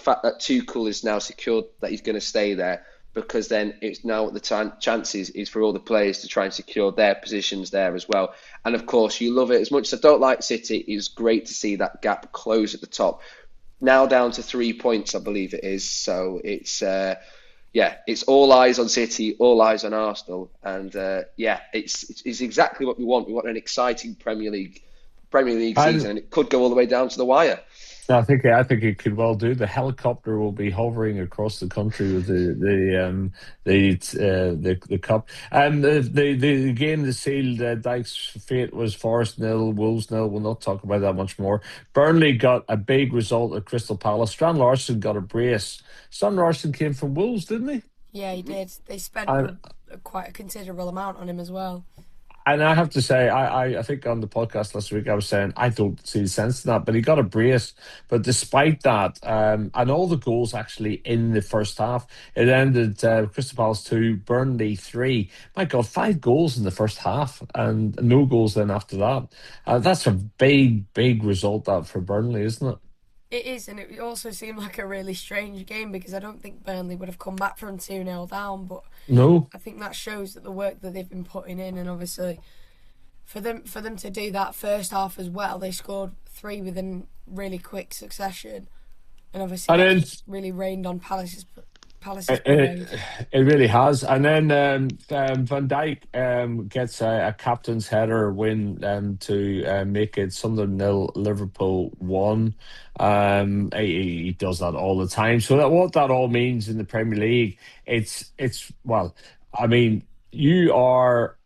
fact that Tuchel is now secured that he's going to stay there, because then it's now the chances is for all the players to try and secure their positions there as well. And of course, you love it. As much as I don't like City, it's great to see that gap close at the top. Now down to 3 points, I believe it is. So it's it's all eyes on City, all eyes on Arsenal, and it's exactly what we want. We want an exciting Premier League And season, and it could go all the way down to the wire. I think it could well do. The helicopter will be hovering across the country with the cup. And the game that sealed Dyke's fate was Forest 0, Wolves 0. We'll not talk about that much more. Burnley got a big result at Crystal Palace. Stan Larson got a brace. Stan Larson came from Wolves, didn't he? Yeah, he did. They spent And quite a considerable amount on him as well. And I have to say, I think on the podcast last week I was saying I don't see the sense in that, but he got a brace. But despite that, and all the goals actually in the first half, it ended Crystal Palace 2, Burnley 3. My God, 5 goals in the first half and no goals then after that. That's a big result that for Burnley, isn't it? It is, and it also seemed like a really strange game because I don't think Burnley would have come back from 2-0 down, but No. I think that shows that the work that they've been putting in, and obviously for them to do that first half as well, they scored 3 within really quick succession, and obviously And then that really rained on Palace's Palace has It, been it, amazing. it really has. And then Van Dijk gets a captain's header win to make it Sunderland nil, Liverpool 1. He does that all the time. So what that all means in the Premier League, it's well, I mean, you are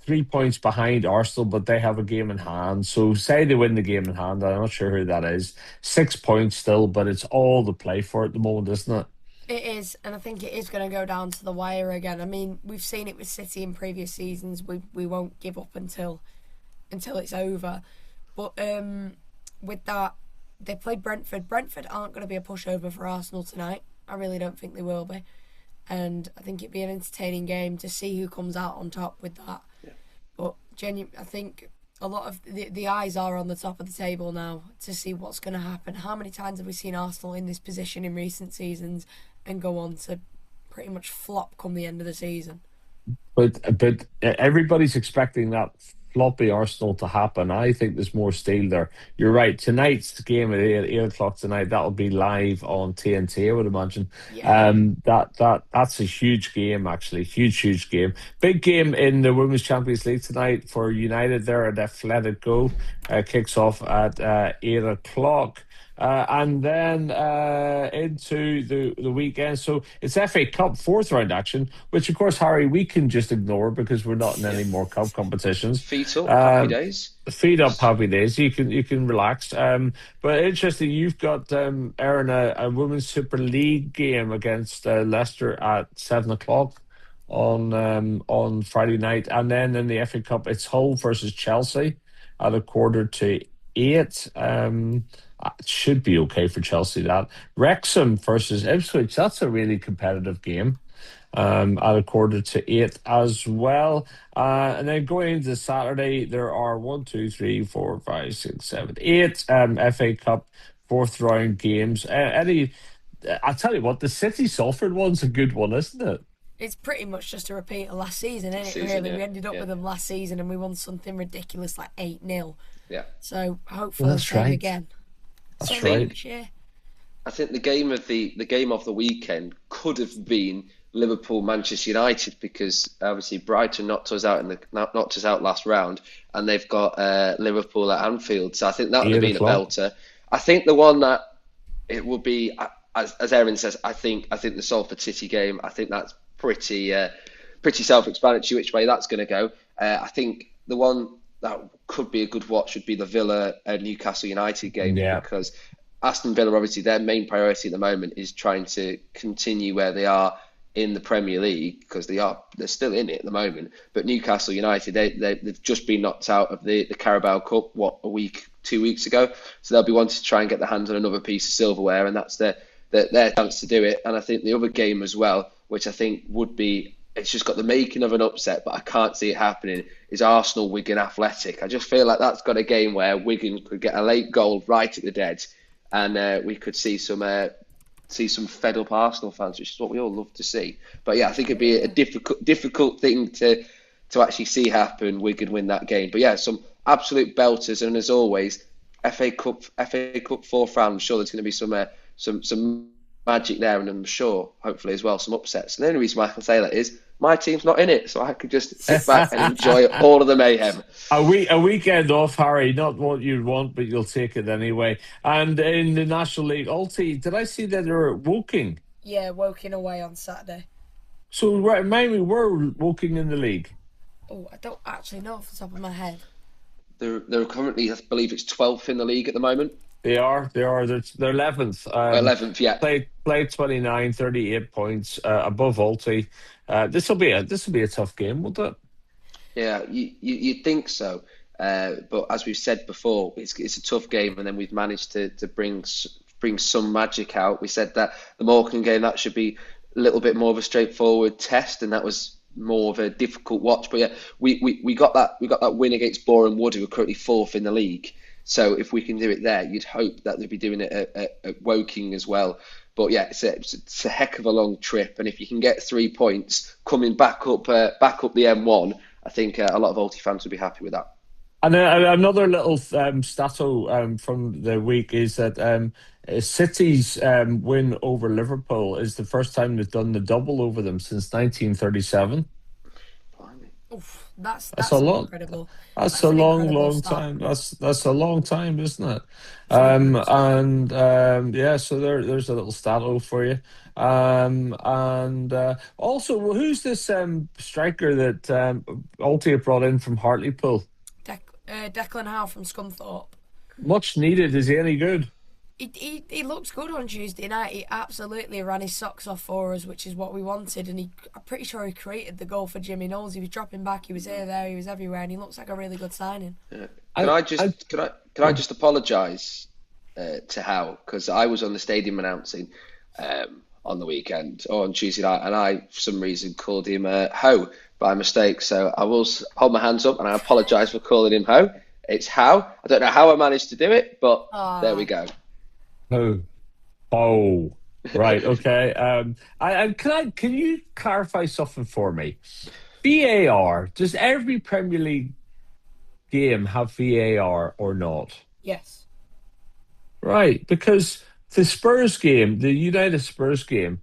3 points behind Arsenal, but they have a game in hand. So say they win the game in hand. I'm not sure who that is. 6 points still, but it's all to play for at the moment, isn't it? It is, and I think it is going to go down to the wire again. I mean, we've seen it with City in previous seasons. We won't give up until it's over. But with that, they played Brentford. Brentford aren't going to be a pushover for Arsenal tonight. I really don't think they will be. And I think it'd be an entertaining game to see who comes out on top with that. Yeah. But I think a lot of the eyes are on the top of the table now to see what's going to happen. How many times have we seen Arsenal in this position in recent seasons and go on to pretty much flop come the end of the season? But everybody's expecting that floppy Arsenal to happen. I think there's more steel there. You're right. Tonight's game at 8 o'clock tonight, that'll be live on TNT, I would imagine. Yeah. That's a huge game, actually. Huge game. Big game in the Women's Champions League tonight for United there at Atletico. Kicks off at 8 o'clock. And then into the weekend. So it's FA Cup fourth round action, which of course, Harry, we can just ignore because we're not in Yeah. any more cup competitions. Feet up, happy days. Feed up, happy days. You can relax. But interesting, you've got Erin a Women's Super League game against Leicester at 7 o'clock on Friday night, and then in the FA Cup, it's Hull versus Chelsea at 7:45. It should be okay for Chelsea. That Wrexham versus Ipswich. That's a really competitive game. At 7:45 as well. And then going into Saturday, there are 8 FA Cup fourth round games. Eddie, I tell you what, the City Salford one's a good one, isn't it? It's pretty much just a repeat of last season, isn't it? Season, Really, yeah. we ended up Yeah. with them last season and we won something ridiculous like 8-0. Yeah. So Well, hopefully that's same right. again. That's Same right. this year. I think the game of the weekend could have been Liverpool Manchester United because obviously Brighton knocked us out last round, and they've got Liverpool at Anfield. So I think that would have Eight been a o'clock. belter. I think the one that it will be, as Erin says, I think the Salford City game. I think that's pretty self-explanatory which way that's going to go. I think the one that could be a good watch would be the Villa Newcastle United game Yeah. because Aston Villa, obviously, their main priority at the moment is trying to continue where they are in the Premier League because they're still in it at the moment. But Newcastle United, they've just been knocked out of the Carabao Cup, a week, 2 weeks ago. So they'll be wanting to try and get their hands on another piece of silverware, and that's their chance to do it. And I think the other game as well, which I think would be, it's just got the making of an upset, but I can't see it happening, is Arsenal Wigan Athletic. I just feel like that's got a game where Wigan could get a late goal right at the dead, and we could see some fed up Arsenal fans, which is what we all love to see. But yeah, I think it'd be a difficult thing to actually see happen. Wigan win that game, but yeah, some absolute belters, and as always, FA Cup fourth round. I'm sure there's going to be some magic there, and I'm sure, hopefully as well, some upsets. And the only reason why I can say that is my team's not in it, so I could just sit back and enjoy all of the mayhem. A weekend off, Harry, not what you'd want, but you'll take it anyway. And in the National League, Ulti, did I see that they're at Woking? Yeah, Woking away on Saturday. So remind me, where Woking in the league? Oh, I don't actually know off the top of my head. They're currently, I believe it's 12th in the league at the moment. They are. They're 11th. 11th, yeah. Played 29, 38 points above Ulti. This will be a tough game, won't it? Yeah, you'd think so. But as we've said before, it's a tough game, and then we've managed to bring some magic out. We said that the Morecambe game, that should be a little bit more of a straightforward test, and that was more of a difficult watch. But yeah, we got that win against Boreham Wood, who are currently fourth in the league. So if we can do it there, you'd hope that they'd be doing it at Woking as well. But yeah, it's a heck of a long trip, and if you can get 3 points coming back up the M1, I think a lot of Ulti fans would be happy with that. And another little stato from the week is that City's win over Liverpool is the first time they've done the double over them since 1937. Blimey. Oof, That's a that's lot. incredible. That's That's a an long, incredible long stat. time. That's a long time, isn't it? Very much so. And yeah, so there's a little stato for you. And also, well, who's this striker that Altia brought in from Hartlepool? Declan Howe from Scunthorpe. Much needed. Is he any good? He looked good on Tuesday night. He absolutely ran his socks off for us, which is what we wanted. And I'm pretty sure he created the goal for Jimmy Knowles. He was dropping back. He was here, there. He was everywhere, and he looks like a really good signing. Yeah. Can I, I I, just can I just apologise to Hal because I was on the stadium announcing on the weekend or on Tuesday night, and I for some reason called him Ho by mistake. So I will hold my hands up and I apologise for calling him Ho. It's How. I don't know how I managed to do it, but there we Ah, go. oh, oh, right, okay. Can you clarify something for me? VAR. Does every Premier League game have VAR or not? yes. Right, because the Spurs game, the United Spurs game,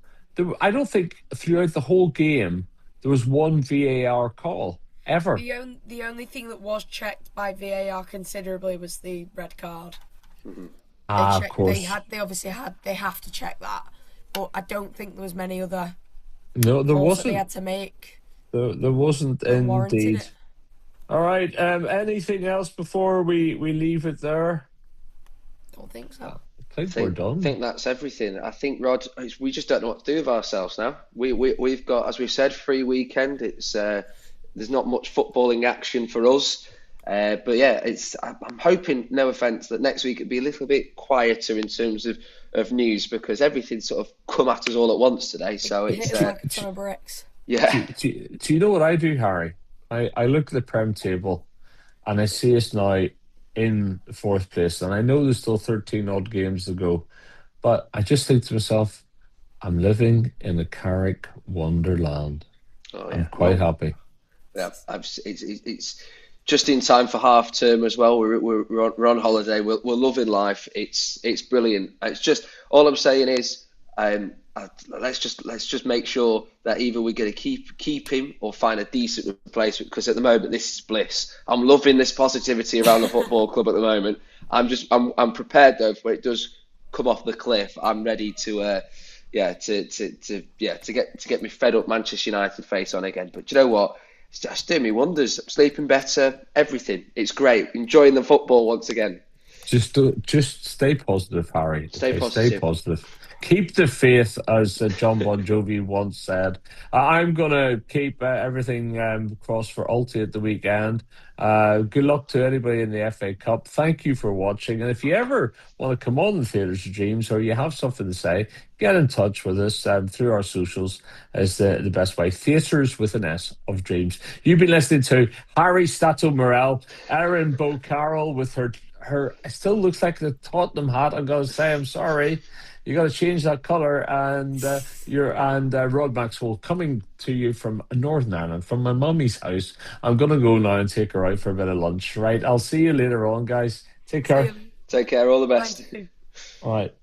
I don't think throughout the whole game there was one VAR call ever. The only thing that was checked by VAR considerably was the red card. They Of checked. course. They obviously had. They have to check that, but I don't think there was many other No, there calls that they wasn't. had to make There wasn't that warranted indeed. it. All right. Anything else before we leave it there? Don't think so. I think we're Think done. that's everything. I think Rod, we just don't know what to do with ourselves now. We've got, as we've said, free weekend. It's there's not much footballing action for us. But yeah, I'm hoping, no offence, that next week it'd be a little bit quieter in terms of news because everything's sort of come at us all at once today. So It it's hit us like a ton of bricks. yeah. Do you know what I do, Harry? I look at the Prem table and I see us now in fourth place, and I know there's still 13 odd games to go, but I just think to myself, I'm living in a Carrick wonderland. Oh I'm yeah. quite Well, happy. yeah. It's just in time for half term as well. We're on holiday. We're loving life. It's brilliant. It's just all I'm saying is, let's just make sure that either we're going to keep him or find a decent replacement because at the moment this is bliss. I'm loving this positivity around the football club at the moment. I'm prepared though for when it does come off the cliff. I'm ready to get me fed up Manchester United face on again. But do you know what? It's just doing me wonders. I'm sleeping better. Everything. It's great. Enjoying the football once again. Just stay positive, Harry. Stay Okay, stay positive. positive. Keep the faith, as John Bon Jovi once said. I'm gonna keep everything crossed for Ulti at the weekend. Good luck to anybody in the FA Cup. Thank you for watching. And if you ever want to come on the Theatres of Dreams or you have something to say, get in touch with us through our socials is the best way. Theatres with an S of Dreams. You've been listening to Harry Stato Merrell, Erin Beau-Carroll with her. It still looks like the Tottenham hat. I'm gonna say I'm sorry. You got to change that colour, and Rod Maxwell coming to you from Northern Ireland, from my mummy's house. I'm gonna go now and take her out for a bit of lunch. Right, I'll see you later on, guys. Take See care. you. Take care. All the Thank best. you. All right.